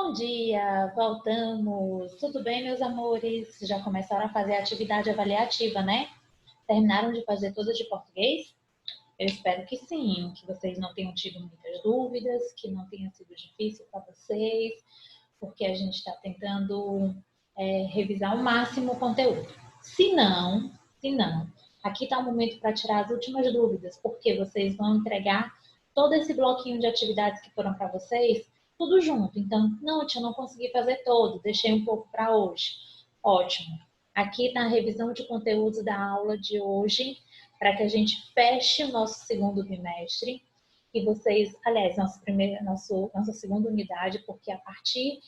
Bom dia, voltamos. Tudo bem, meus amores? Já começaram a fazer a atividade avaliativa, né? Terminaram de fazer toda de português? Eu espero que sim, que vocês não tenham tido muitas dúvidas, que não tenha sido difícil para vocês, porque a gente está tentando revisar ao máximo o conteúdo. Se não, aqui está o momento para tirar as últimas dúvidas, porque vocês vão entregar todo esse bloquinho de atividades que foram para vocês, tudo junto. Então, não, tia, eu não consegui fazer todo, deixei um pouco para hoje. Ótimo. Aqui está a revisão de conteúdos da aula de hoje, para que a gente feche o nosso segundo bimestre. E vocês, aliás, nossa segunda unidade, porque a partir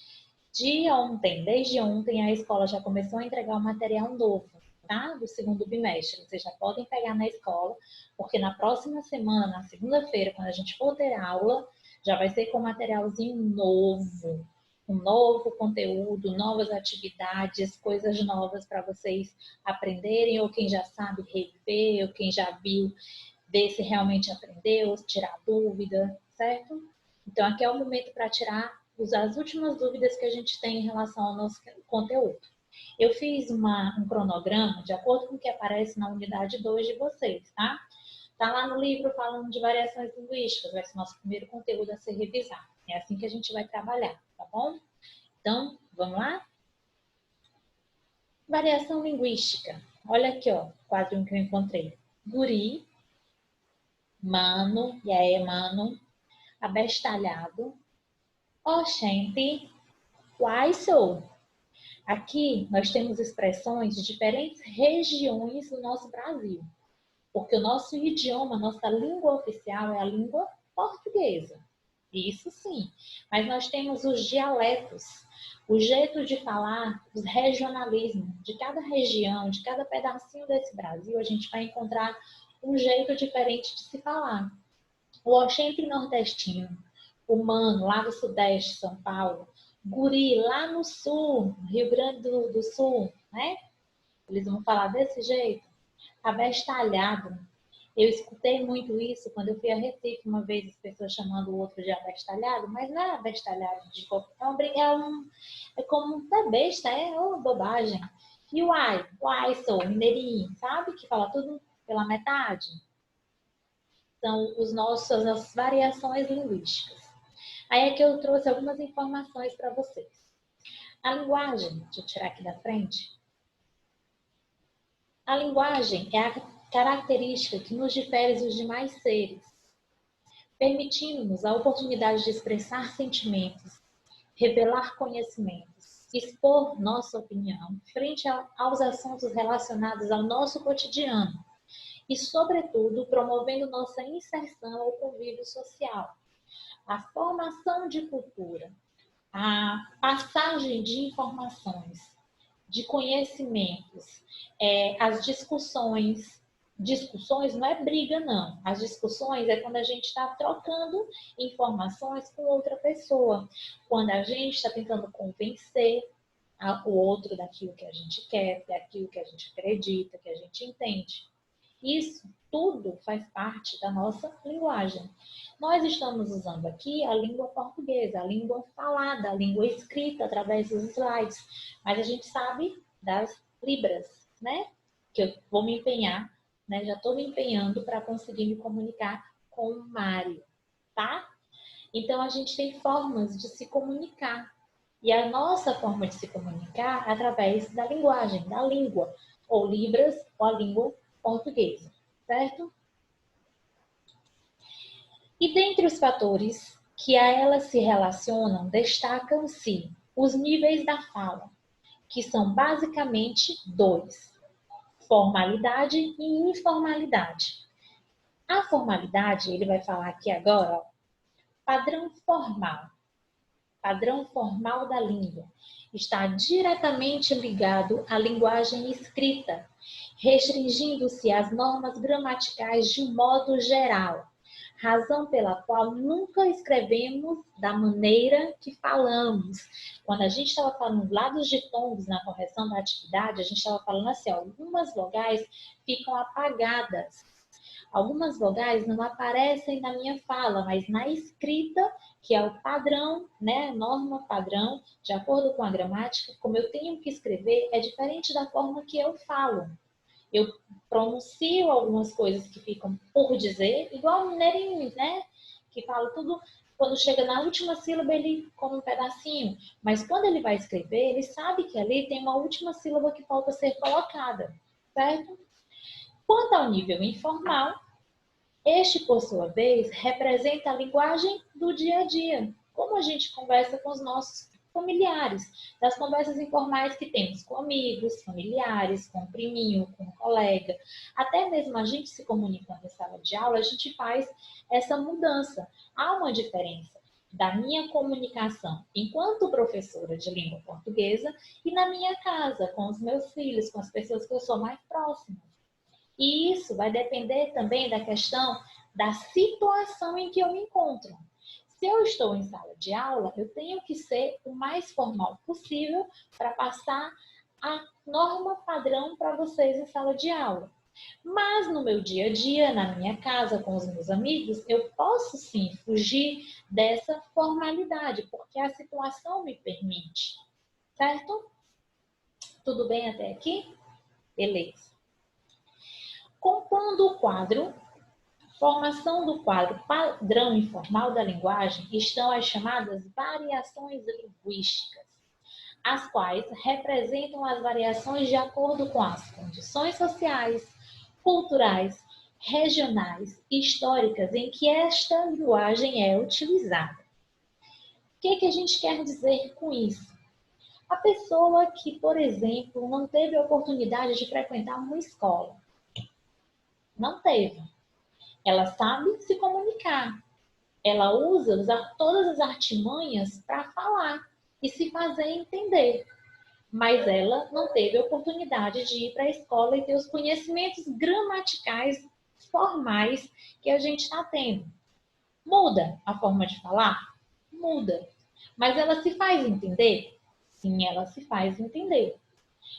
de ontem, desde ontem, a escola já começou a entregar um material novo, tá? Do segundo bimestre. Vocês já podem pegar na escola, porque na próxima semana, na segunda-feira, quando a gente for ter aula, já vai ser com materialzinho novo. Um novo conteúdo, novas atividades, coisas novas para vocês aprenderem, ou quem já sabe rever, ou quem já viu, ver se realmente aprendeu, tirar dúvida, certo? Então, aqui é o momento para tirar as últimas dúvidas que a gente tem em relação ao nosso conteúdo. Eu fiz um cronograma de acordo com o que aparece na unidade 2 de vocês, tá? Tá lá no livro falando de variações linguísticas, vai ser nosso primeiro conteúdo a ser revisado. É assim que a gente vai trabalhar, tá bom? Então, vamos lá? Variação linguística. Olha aqui, ó, o quadrinho que eu encontrei. Guri, mano, e aí, mano, abestalhado, oxente, uai sou. Aqui nós temos expressões de diferentes regiões do nosso Brasil, porque o nosso idioma, nossa língua oficial é a língua portuguesa. Isso sim, mas nós temos os dialetos, o jeito de falar, os regionalismos de cada região, de cada pedacinho desse Brasil, a gente vai encontrar um jeito diferente de se falar. O oxente nordestino, o mano lá do Sudeste, São Paulo, guri lá no Sul, Rio Grande do Sul, né? Eles vão falar desse jeito. Abestalhado. Eu escutei muito isso quando eu fui a Recife uma vez, as pessoas chamando o outro de abestalhado, mas não é abestalhado de qualquer... É como é besta, é uma bobagem. E o ai sou, mineirinho, sabe? Que fala tudo pela metade. São as nossas variações linguísticas. Aí é que eu trouxe algumas informações para vocês. A linguagem, deixa eu tirar aqui da frente. A linguagem é a característica que nos difere dos demais seres, permitindo-nos a oportunidade de expressar sentimentos, revelar conhecimentos, expor nossa opinião frente aos assuntos relacionados ao nosso cotidiano e, sobretudo, promovendo nossa inserção ao convívio social. A formação de cultura, a passagem de informações, de conhecimentos, as discussões não é briga, não. As discussões é quando a gente está trocando informações com outra pessoa, quando a gente está tentando convencer o outro daquilo que a gente quer, daquilo que a gente acredita, que a gente entende. Isso tudo faz parte da nossa linguagem. Nós estamos usando aqui a língua portuguesa, a língua falada, a língua escrita através dos slides, mas a gente sabe das libras, né? Que eu vou me empenhar, né? Já estou me empenhando para conseguir me comunicar com o Mário, tá? Então a gente tem formas de se comunicar. E a nossa forma de se comunicar é através da linguagem, da língua, ou libras, ou a língua portuguesa, certo? E dentre os fatores que a elas se relacionam, destacam-se os níveis da fala, que são basicamente dois: formalidade e informalidade. A formalidade, ele vai falar aqui agora, ó, padrão formal da língua, está diretamente ligado à linguagem escrita, restringindo-se às normas gramaticais de modo geral, razão pela qual nunca escrevemos da maneira que falamos. Quando a gente estava falando lá dos ditongos na correção da atividade, a gente estava falando assim, ó, algumas vogais ficam apagadas. Algumas vogais não aparecem na minha fala, mas na escrita, que é o padrão, né, norma padrão, de acordo com a gramática, como eu tenho que escrever, é diferente da forma que eu falo. Eu pronuncio algumas coisas que ficam por dizer, igual o mineirinho, né? Que fala tudo, quando chega na última sílaba ele come um pedacinho, mas quando ele vai escrever, ele sabe que ali tem uma última sílaba que falta ser colocada, certo? Quanto ao nível informal, este, por sua vez, representa a linguagem do dia a dia, como a gente conversa com os nossos familiares, das conversas informais que temos com amigos, familiares, com o priminho, com o colega, até mesmo a gente se comunicando em sala de aula, a gente faz essa mudança. Há uma diferença da minha comunicação enquanto professora de língua portuguesa e na minha casa, com os meus filhos, com as pessoas que eu sou mais próxima. E isso vai depender também da questão da situação em que eu me encontro. Se eu estou em sala de aula, eu tenho que ser o mais formal possível para passar a norma padrão para vocês em sala de aula. Mas no meu dia a dia, na minha casa, com os meus amigos, eu posso sim fugir dessa formalidade, porque a situação me permite. Certo? Tudo bem até aqui? Beleza. Compondo o quadro, formação do quadro padrão informal da linguagem estão as chamadas variações linguísticas, as quais representam as variações de acordo com as condições sociais, culturais, regionais e históricas em que esta linguagem é utilizada. O que a gente quer dizer com isso? A pessoa que, por exemplo, não teve a oportunidade de frequentar uma escola, não teve. Ela sabe se comunicar. Ela usa todas as artimanhas para falar e se fazer entender. Mas ela não teve a oportunidade de ir para a escola e ter os conhecimentos gramaticais formais que a gente está tendo. Muda a forma de falar? Muda. Mas ela se faz entender? Sim, ela se faz entender.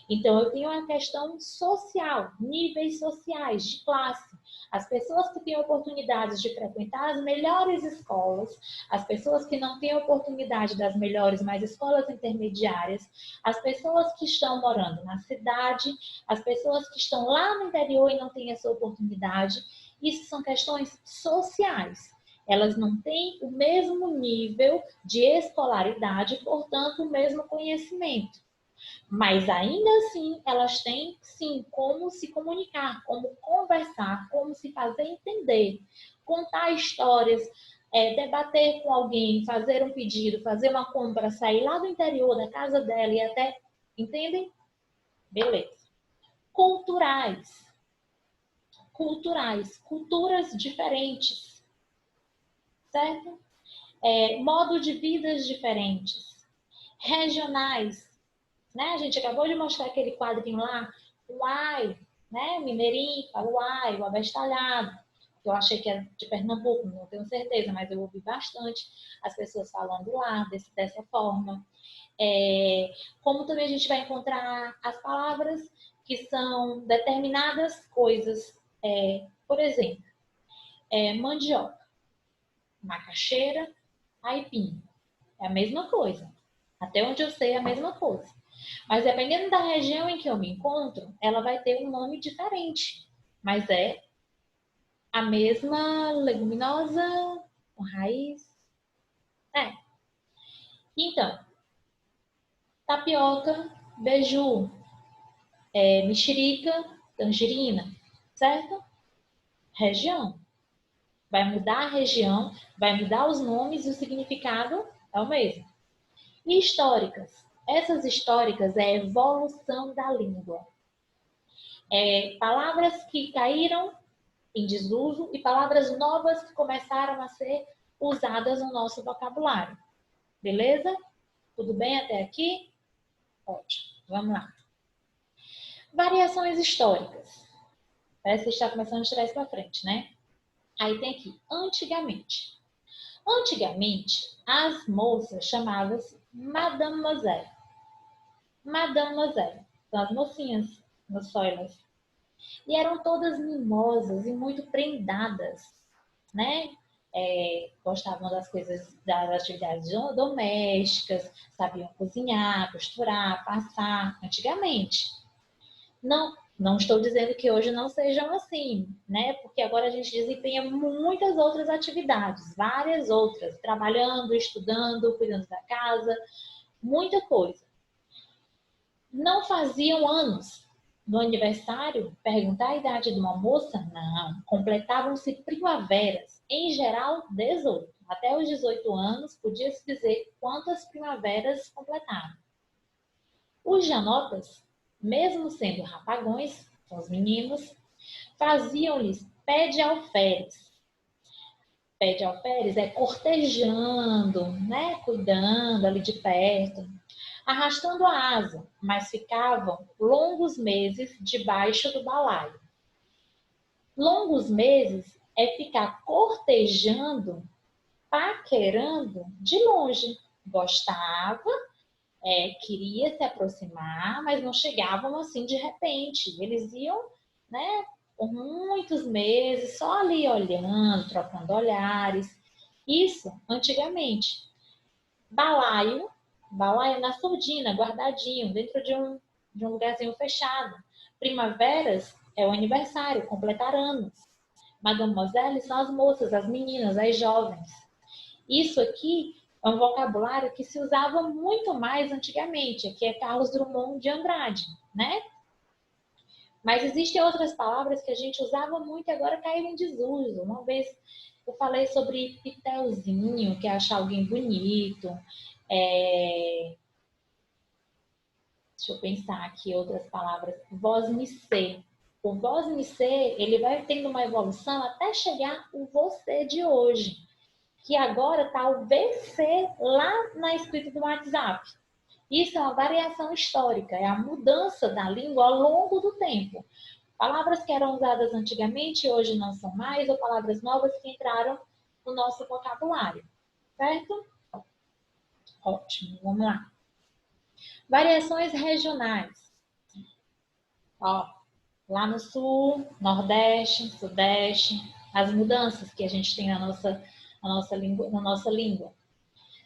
Então, eu tenho uma questão social, níveis sociais, de classe. As pessoas que têm oportunidades de frequentar as melhores escolas, as pessoas que não têm oportunidade das melhores, mas escolas intermediárias, as pessoas que estão morando na cidade, as pessoas que estão lá no interior e não têm essa oportunidade. Isso são questões sociais. Elas não têm o mesmo nível de escolaridade, portanto, o mesmo conhecimento. Mas ainda assim, elas têm sim como se comunicar, como conversar, como se fazer entender, contar histórias, debater com alguém, fazer um pedido, fazer uma compra, sair lá do interior da casa dela e até. Entendem? Beleza. Culturais. Culturas diferentes. Certo? Modo de vidas diferentes. Regionais. Né? A gente acabou de mostrar aquele quadrinho lá, o ai, né? Mineirinho, fala o ai, o abestalhado. Eu achei que era de Pernambuco, não tenho certeza, mas eu ouvi bastante as pessoas falando lá dessa forma. Como também a gente vai encontrar as palavras que são determinadas coisas. Por exemplo, mandioca, macaxeira, aipim. É a mesma coisa. Até onde eu sei, é a mesma coisa. Mas dependendo da região em que eu me encontro, ela vai ter um nome diferente. Mas é a mesma leguminosa, com raiz. Então, tapioca, beiju, mexerica, tangerina, certo? Região. Vai mudar a região, vai mudar os nomes e o significado é o mesmo. E históricas. Essas históricas é a evolução da língua. Palavras que caíram em desuso e palavras novas que começaram a ser usadas no nosso vocabulário. Beleza? Tudo bem até aqui? Ótimo. Vamos lá. Variações históricas. Parece que está começando de trás para frente, né? Aí tem aqui, antigamente. Antigamente, as moças chamavam-se Mademoiselle. Mademoiselle. São as mocinhas, moçoilas. E eram todas mimosas e muito prendadas, né? Gostavam das coisas, das atividades domésticas, sabiam cozinhar, costurar, passar, antigamente. Não estou dizendo que hoje não sejam assim, né? Porque agora a gente desempenha muitas outras atividades, várias outras, trabalhando, estudando, cuidando da casa, muita coisa. Não faziam anos. No aniversário, perguntar a idade de uma moça? Não. Completavam-se primaveras, em geral 18. Até os 18 anos, podia-se dizer quantas primaveras completaram. Os janotas, mesmo sendo rapagões, são os meninos, faziam-lhes pé de alferes. Pé de alferes é cortejando, né? Cuidando ali de perto, arrastando a asa, mas ficavam longos meses debaixo do balaio. Longos meses é ficar cortejando, paquerando de longe. Gostava, queria se aproximar, mas não chegavam assim de repente. Eles iam, né, por muitos meses, só ali olhando, trocando olhares. Isso antigamente. Balaio, balaio na surdina, guardadinho, dentro de um lugarzinho fechado. Primaveras é o aniversário, completar anos. Mademoiselle são as moças, as meninas, as jovens. Isso aqui é um vocabulário que se usava muito mais antigamente. Aqui é Carlos Drummond de Andrade, né? Mas existem outras palavras que a gente usava muito e agora caíram em desuso. Uma vez eu falei sobre pitelzinho, que é achar alguém bonito. Deixa eu pensar aqui outras palavras. Voz-me-ser. O voz-me-ser, ele vai tendo uma evolução até chegar o você de hoje, que agora está o VC lá na escrita do WhatsApp. Isso é uma variação histórica, é a mudança da língua ao longo do tempo. Palavras que eram usadas antigamente hoje não são mais, ou palavras novas que entraram no nosso vocabulário. Certo? Ótimo, vamos lá. Variações regionais. Ó, lá no sul, nordeste, sudeste, as mudanças que a gente tem na nossa língua.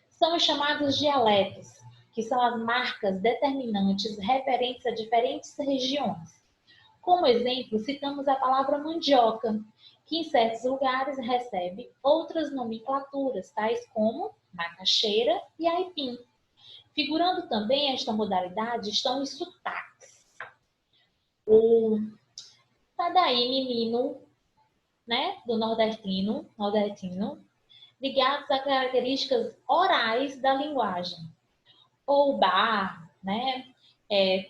São os chamados dialetos, que são as marcas determinantes referentes a diferentes regiões. Como exemplo, citamos a palavra mandioca, que em certos lugares recebe outras nomenclaturas, tais como macaxeira e aipim. Figurando também esta modalidade estão os sotaques. O tá daí, menino, né, do nordestino, ligados a características orais da linguagem. Ou bar, né?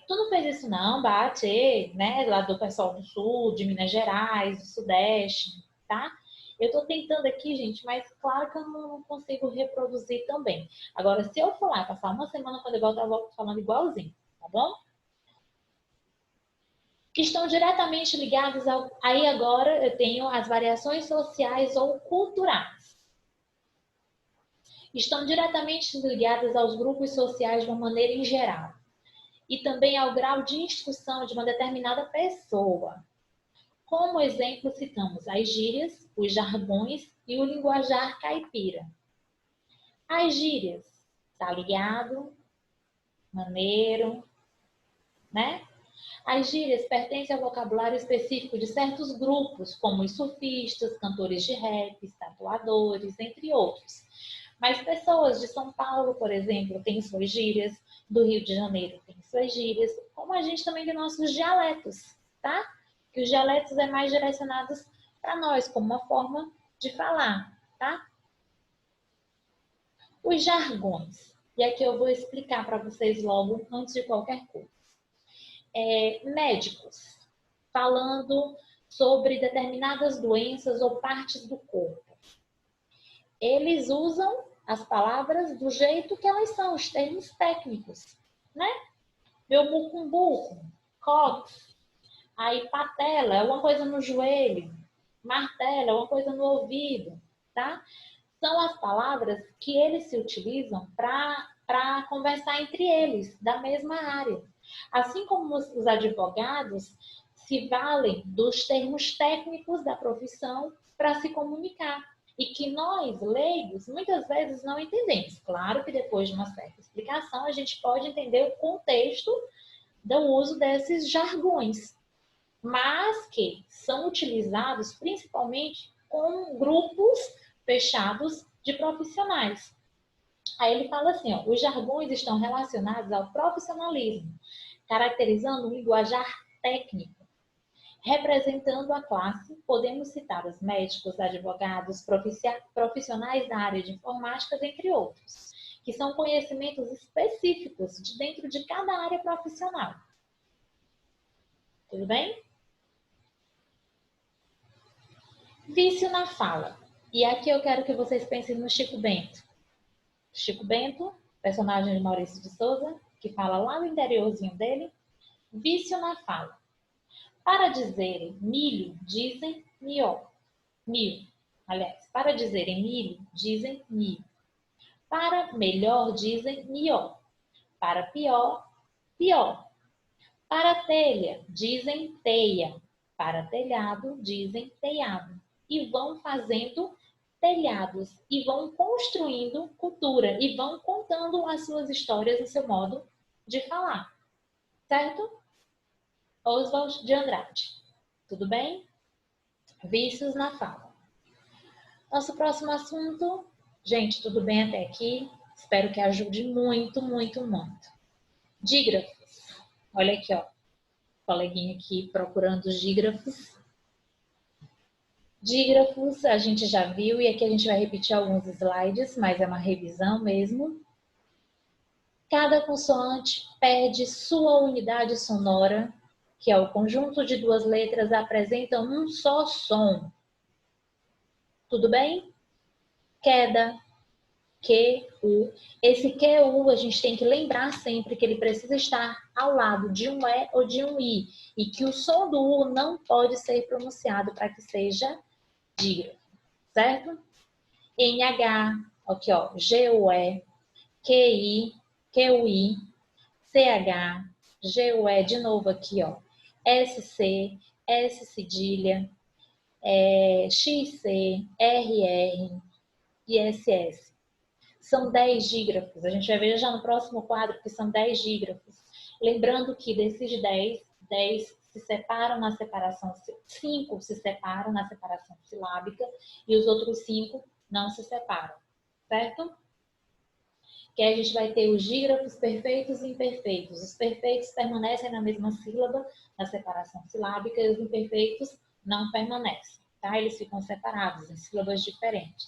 Tu não fez isso não, bate, né? Lá do pessoal do sul, de Minas Gerais, do Sudeste, tá? Eu tô tentando aqui, gente, mas claro que eu não consigo reproduzir também. Agora, se eu for lá passar uma semana quando eu voltar, eu volto falando igualzinho, tá bom? Que estão diretamente ligados ao... Aí agora eu tenho as variações sociais ou culturais. Estão diretamente ligadas aos grupos sociais de uma maneira em geral. E também ao grau de instrução de uma determinada pessoa. Como exemplo, citamos as gírias, os jargões e o linguajar caipira. As gírias, tá ligado? Maneiro, né? As gírias pertencem ao vocabulário específico de certos grupos, como os surfistas, cantores de rap, tatuadores, entre outros. Mas pessoas de São Paulo, por exemplo, têm suas gírias, do Rio de Janeiro têm suas gírias, como a gente também tem nossos dialetos, tá? Que os dialetos é mais direcionados para nós, como uma forma de falar, tá? Os jargões. E aqui eu vou explicar para vocês logo, antes de qualquer coisa. Médicos, falando sobre determinadas doenças ou partes do corpo. Eles usam as palavras do jeito que elas são, os termos técnicos, né? Meu bucumbuco, cox, aí patela é uma coisa no joelho, martelo é uma coisa no ouvido, tá? São as palavras que eles se utilizam para conversar entre eles, da mesma área. Assim como os advogados se valem dos termos técnicos da profissão para se comunicar. E que nós, leigos, muitas vezes não entendemos. Claro que depois de uma certa explicação, a gente pode entender o contexto do uso desses jargões, mas que são utilizados principalmente com grupos fechados de profissionais. Aí ele fala assim, ó, os jargões estão relacionados ao profissionalismo, caracterizando um linguajar técnico. Representando a classe, podemos citar os médicos, advogados, profissionais da área de informática, entre outros, que são conhecimentos específicos de dentro de cada área profissional. Tudo bem? Vício na fala. E aqui eu quero que vocês pensem no Chico Bento. Chico Bento, personagem de Maurício de Souza, que fala lá no interiorzinho dele. Vício na fala. Para dizerem milho, dizem mió. Mil. Aliás, para dizerem milho, dizem mil. Para melhor, dizem mió. Para pior, pior. Para telha, dizem teia. Para telhado, dizem telhado. E vão fazendo telhados. E vão construindo cultura. E vão contando as suas histórias, o seu modo de falar. Certo? Oswald de Andrade. Tudo bem? Vícios na fala. Nosso próximo assunto. Gente, tudo bem até aqui? Espero que ajude muito, muito, muito. Dígrafos. Olha aqui, ó. Coleguinha aqui procurando os dígrafos. Dígrafos a gente já viu e aqui a gente vai repetir alguns slides, mas é uma revisão mesmo. Cada consoante perde sua unidade sonora, que é o conjunto de duas letras apresentam um só som. Tudo bem? Queda, Q, U. Esse Q, U, a gente tem que lembrar sempre que ele precisa estar ao lado de um E ou de um I. E que o som do U não pode ser pronunciado para que seja dígrafo, certo? NH, aqui ó, GUE, QI, QI, CH, GUE, de novo aqui ó, SC, S cedilha, XC, RR e SS. São 10 dígrafos. A gente vai ver já no próximo quadro que são 10 dígrafos. Lembrando que desses 10 se separam na separação, 5 se separam na separação silábica e os outros 5 não se separam, certo? Que aí a gente vai ter os dígrafos perfeitos e imperfeitos. Os perfeitos permanecem na mesma sílaba, na separação silábica, e os imperfeitos não permanecem, tá? Eles ficam separados em sílabas diferentes.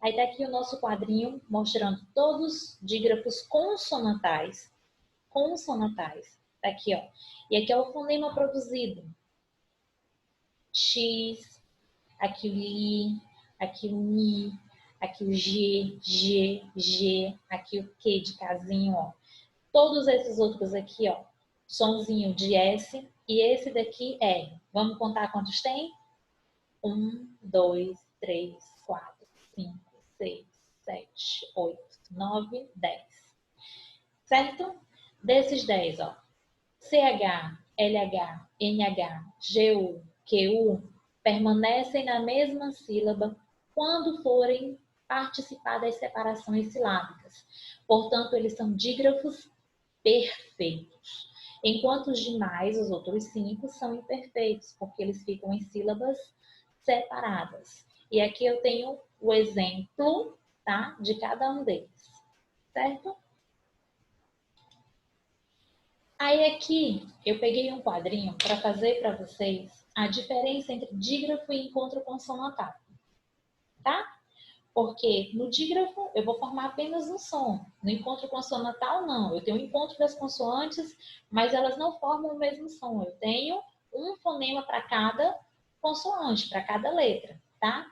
Aí tá aqui o nosso quadrinho mostrando todos os dígrafos consonantais. Consonantais. Tá aqui, ó. E aqui é o fonema produzido. X, aqui o I, aqui o Mi, aqui o G, G, G, aqui o Q de casinho, ó. Todos esses outros aqui, ó, sonzinho de S e esse daqui R. Vamos contar quantos tem? 1, 2, 3, 4, 5, 6, 7, 8, 9, 10. Certo? Desses 10, ó, CH, LH, NH, GU, QU permanecem na mesma sílaba quando forem participar das separações silábicas. Portanto, eles são dígrafos perfeitos. Enquanto os demais, os outros 5, são imperfeitos, porque eles ficam em sílabas separadas. E aqui eu tenho o exemplo, tá, de cada um deles, certo? Aí aqui eu peguei um quadrinho para fazer para vocês a diferença entre dígrafo e encontro consonantal, tá? Porque no dígrafo eu vou formar apenas um som, no encontro consonantal não. Eu tenho o encontro das consoantes, mas elas não formam o mesmo som. Eu tenho um fonema para cada consoante, para cada letra, tá?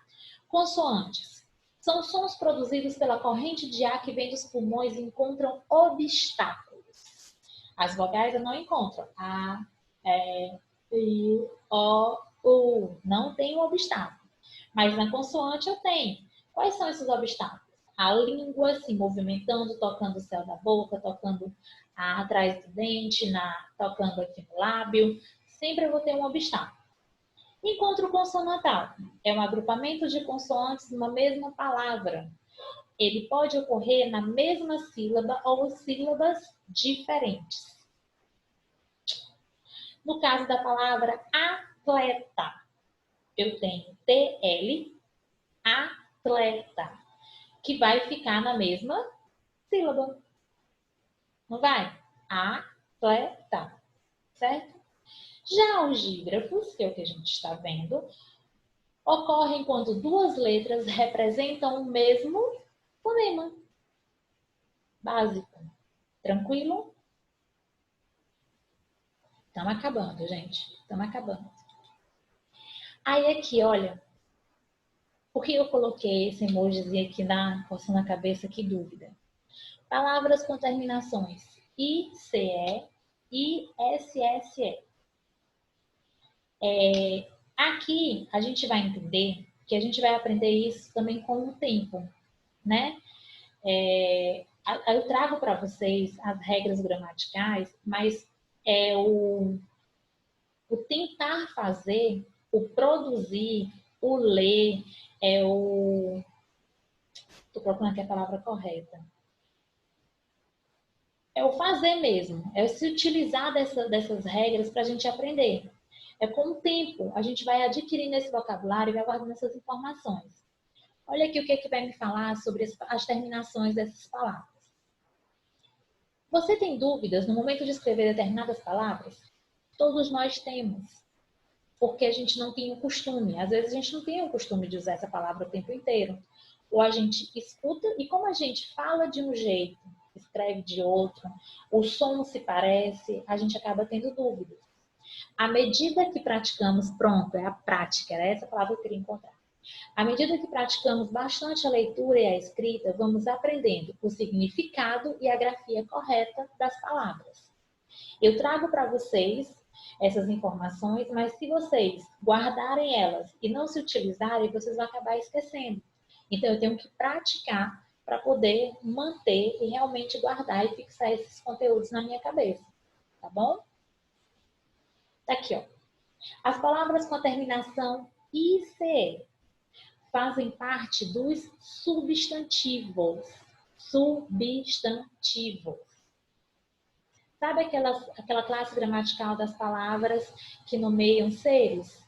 Consoantes. São sons produzidos pela corrente de ar que vem dos pulmões e encontram obstáculos. As vogais eu não encontro. A, E, I, O, U. Não tem obstáculo. Mas na consoante eu tenho. Quais são esses obstáculos? A língua se movimentando, tocando o céu da boca, tocando atrás do dente, tocando aqui no lábio. Sempre eu vou ter um obstáculo. Encontro consonantal é um agrupamento de consoantes numa mesma palavra. Ele pode ocorrer na mesma sílaba ou sílabas diferentes. No caso da palavra atleta, eu tenho TL, atleta, que vai ficar na mesma sílaba. Não vai? Atleta, certo? Já os dígrafos, que é o que a gente está vendo, ocorrem quando duas letras representam o mesmo fonema. Básico. Tranquilo? Estamos acabando, gente. Estamos acabando. Aí aqui, olha. Por que eu coloquei esse emojizinho aqui coçando a cabeça? Que dúvida. Palavras com terminações ICE e ISSE. Aqui a gente vai entender que a gente vai aprender isso também com o tempo, né? Eu trago para vocês as regras gramaticais, mas o tentar fazer, o produzir, o ler, estou procurando aqui a palavra correta. É o fazer mesmo, é se utilizar dessas regras para a gente aprender. É com o tempo, a gente vai adquirindo esse vocabulário e vai guardando essas informações. Olha aqui o que vai me falar sobre as terminações dessas palavras. Você tem dúvidas no momento de escrever determinadas palavras? Todos nós temos, porque a gente não tem o costume. Às vezes a gente não tem o costume de usar essa palavra o tempo inteiro. Ou a gente escuta e como a gente fala de um jeito, escreve de outro, o som se parece, a gente acaba tendo dúvidas. À medida que praticamos, pronto, é a prática, era essa palavra que eu queria encontrar. À medida que praticamos bastante a leitura e a escrita, vamos aprendendo o significado e a grafia correta das palavras. Eu trago para vocês essas informações, mas se vocês guardarem elas e não se utilizarem, vocês vão acabar esquecendo. Então, eu tenho que praticar para poder manter e realmente guardar e fixar esses conteúdos na minha cabeça. Tá bom? Tá aqui, ó. As palavras com a terminação ICE fazem parte dos substantivos. Substantivos. Sabe aquela classe gramatical das palavras que nomeiam seres?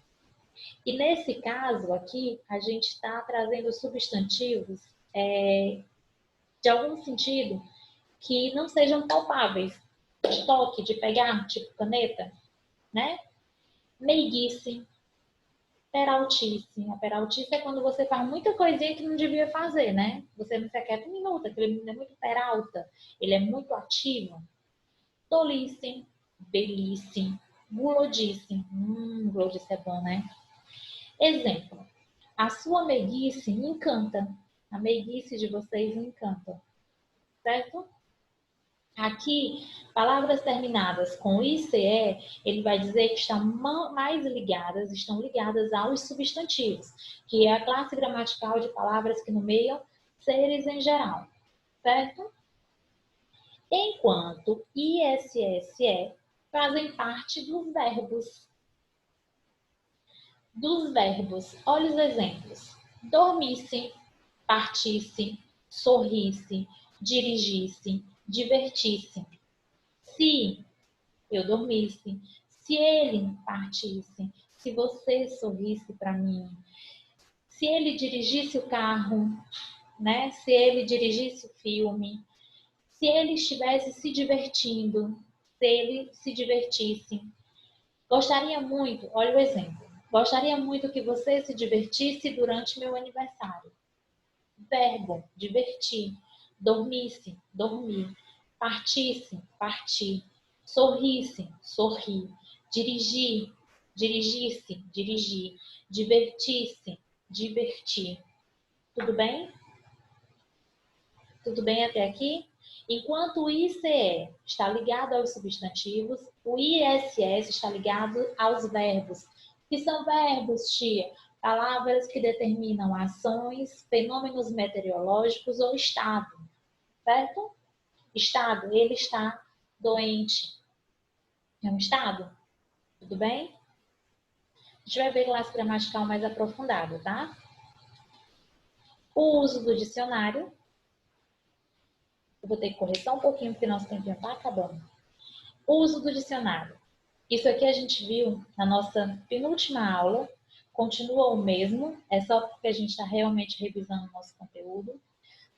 E nesse caso aqui, a gente está trazendo substantivos de algum sentido que não sejam palpáveis, de toque, de pegar, tipo caneta, né? Meiguice, peraltice. A peraltice é quando você faz muita coisinha que não devia fazer, né? Você não se aquieta um minuto, aquele menino é muito peralta, ele é muito ativo. Tolice, belice, gulodice. Gulodice é bom, né? Exemplo. A sua meiguice me encanta. A meiguice de vocês me encanta. Certo? Aqui, palavras terminadas com ICE, ele vai dizer que estão estão ligadas aos substantivos, que é a classe gramatical de palavras que nomeiam seres em geral. Certo? Enquanto ISSE fazem parte dos verbos. Olha os exemplos. Dormisse, partisse, sorrisse, dirigisse, divertisse. Se eu dormisse, se ele partisse, se você sorrisse para mim, se ele dirigisse o carro, né? Se ele dirigisse o filme, se ele estivesse se divertindo, se ele se divertisse. Gostaria muito, olha o exemplo, gostaria muito que você se divertisse durante meu aniversário. Verbo, divertir. Dormisse, dormir. Partisse, partir. Sorrisse, sorrir. Dirigir, dirigisse, dirigir. Divertisse, divertir. Tudo bem? Tudo bem até aqui? Enquanto o ICE está ligado aos substantivos, o ISS está ligado aos verbos. O que são verbos, tia? Palavras que determinam ações, fenômenos meteorológicos ou estado. Certo? Estado, ele está doente. É um estado? Tudo bem? A gente vai ver classe gramatical mais aprofundada, tá? O uso do dicionário. Eu vou ter que correr só um pouquinho, porque nosso tempo já está acabando. O uso do dicionário. Isso aqui a gente viu na nossa penúltima aula. Continua o mesmo, é só porque a gente está realmente revisando o nosso conteúdo.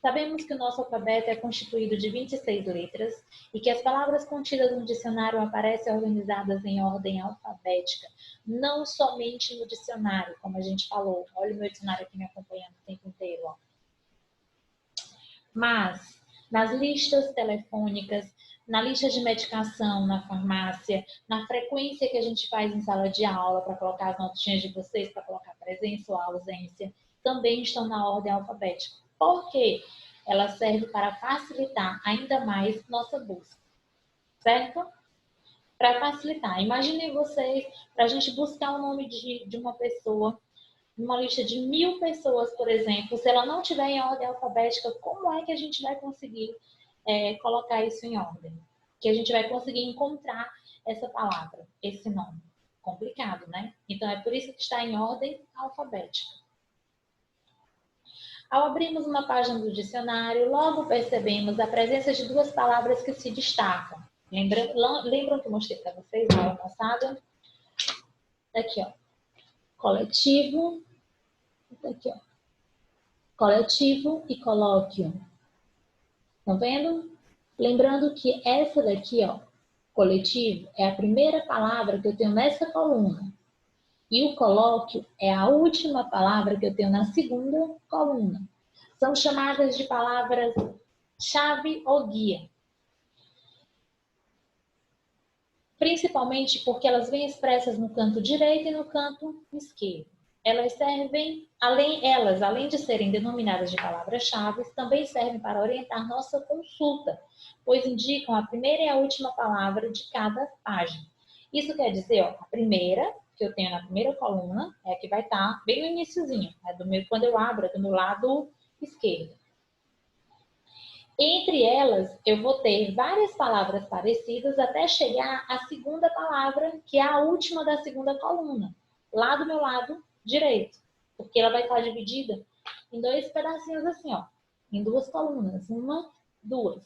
Sabemos que o nosso alfabeto é constituído de 26 letras e que as palavras contidas no dicionário aparecem organizadas em ordem alfabética, não somente no dicionário, como a gente falou. Olha o meu dicionário aqui me acompanhando o tempo inteiro, ó. Mas nas listas telefônicas, na lista de medicação na farmácia, na frequência que a gente faz em sala de aula para colocar as notinhas de vocês, para colocar presença ou ausência, também estão na ordem alfabética. Por quê? Ela serve para facilitar ainda mais nossa busca, certo? Para facilitar. Imaginem vocês, para a gente buscar o nome de uma pessoa, numa lista de 1000 pessoas, por exemplo, se ela não tiver em ordem alfabética, como é que a gente vai conseguir colocar isso em ordem? Que a gente vai conseguir encontrar essa palavra, esse nome. Complicado, né? Então, é por isso que está em ordem alfabética. Ao abrirmos uma página do dicionário, logo percebemos a presença de duas palavras que se destacam. Lembram que eu mostrei para vocês na aula passada? Aqui, ó. Coletivo. Aqui, ó. Coletivo e colóquio. Estão vendo? Lembrando que essa daqui, ó, coletivo, é a primeira palavra que eu tenho nessa coluna. E o colóquio é a última palavra que eu tenho na segunda coluna. São chamadas de palavras-chave ou guia. Principalmente porque elas vêm expressas no canto direito e no canto esquerdo. Elas servem, além de serem denominadas de palavras-chave, também servem para orientar nossa consulta, pois indicam a primeira e a última palavra de cada página. Isso quer dizer, ó, a primeira, que eu tenho na primeira coluna, é a que vai estar bem no iniciozinho, quando eu abro, é do meu lado esquerdo. Entre elas, eu vou ter várias palavras parecidas até chegar à segunda palavra, que é a última da segunda coluna, lá do meu lado direito, porque ela vai estar dividida em dois pedacinhos assim, ó, em duas colunas, uma, duas.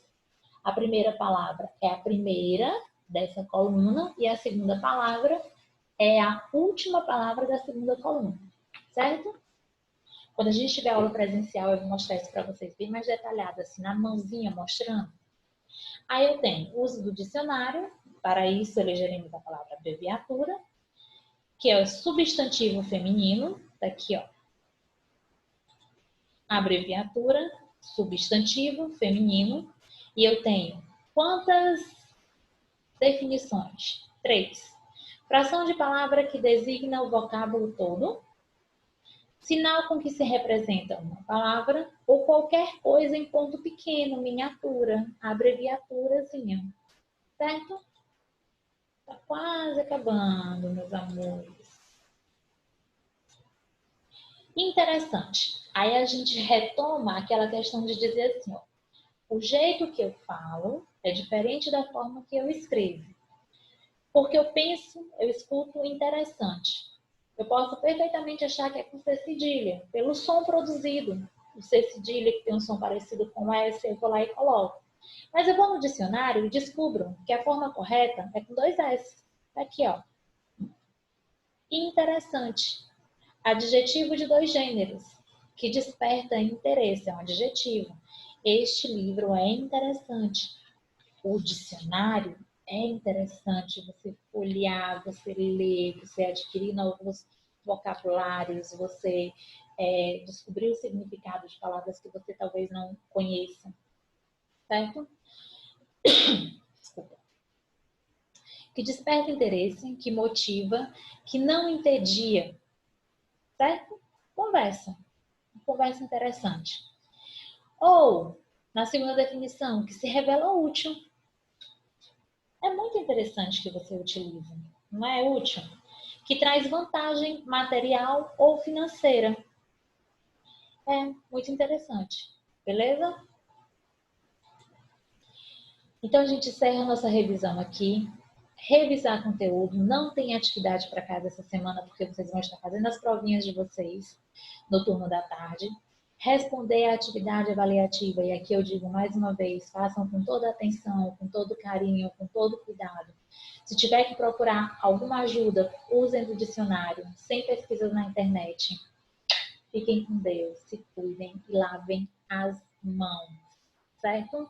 A primeira palavra é a primeira dessa coluna e a segunda palavra é a última palavra da segunda coluna, certo? Quando a gente tiver aula presencial, eu vou mostrar isso para vocês bem mais detalhado, assim, na mãozinha, mostrando. Aí eu tenho o uso do dicionário, para isso elegeremos a palavra abreviatura, que é o substantivo feminino, tá aqui, ó. Abreviatura, substantivo feminino, e eu tenho quantas definições? 3. Fração de palavra que designa o vocábulo todo. Sinal com que se representa uma palavra ou qualquer coisa em ponto pequeno, miniatura, abreviaturazinha. Certo? Tá quase acabando, meus amores. Interessante. Aí a gente retoma aquela questão de dizer assim, ó, o jeito que eu falo é diferente da forma que eu escrevo. Porque eu penso, eu escuto interessante. Eu posso perfeitamente achar que é com C cedilha, pelo som produzido. O C cedilha que tem um som parecido com S, eu vou lá e coloco. Mas eu vou no dicionário e descubro que a forma correta é com 2 S. Tá aqui, ó. Interessante. Adjetivo de 2 gêneros, que desperta interesse, é um adjetivo. Este livro é interessante. O dicionário é interessante você folhear, você ler, você adquirir novos vocabulários, você descobrir o significado de palavras que você talvez não conheça, certo? Desculpa. Que desperta interesse, que motiva, que não entedia, certo? Conversa interessante. Ou, na segunda definição, que se revela útil. É muito interessante que você utilize, não é útil? Que traz vantagem material ou financeira. É muito interessante, beleza? Então a gente encerra a nossa revisão aqui, revisar conteúdo, não tem atividade para casa essa semana, porque vocês vão estar fazendo as provinhas de vocês no turno da tarde. Responder a atividade avaliativa, e aqui eu digo mais uma vez, façam com toda atenção, com todo carinho, com todo cuidado. Se tiver que procurar alguma ajuda, usem do dicionário, sem pesquisas na internet. Fiquem com Deus, se cuidem e lavem as mãos, certo?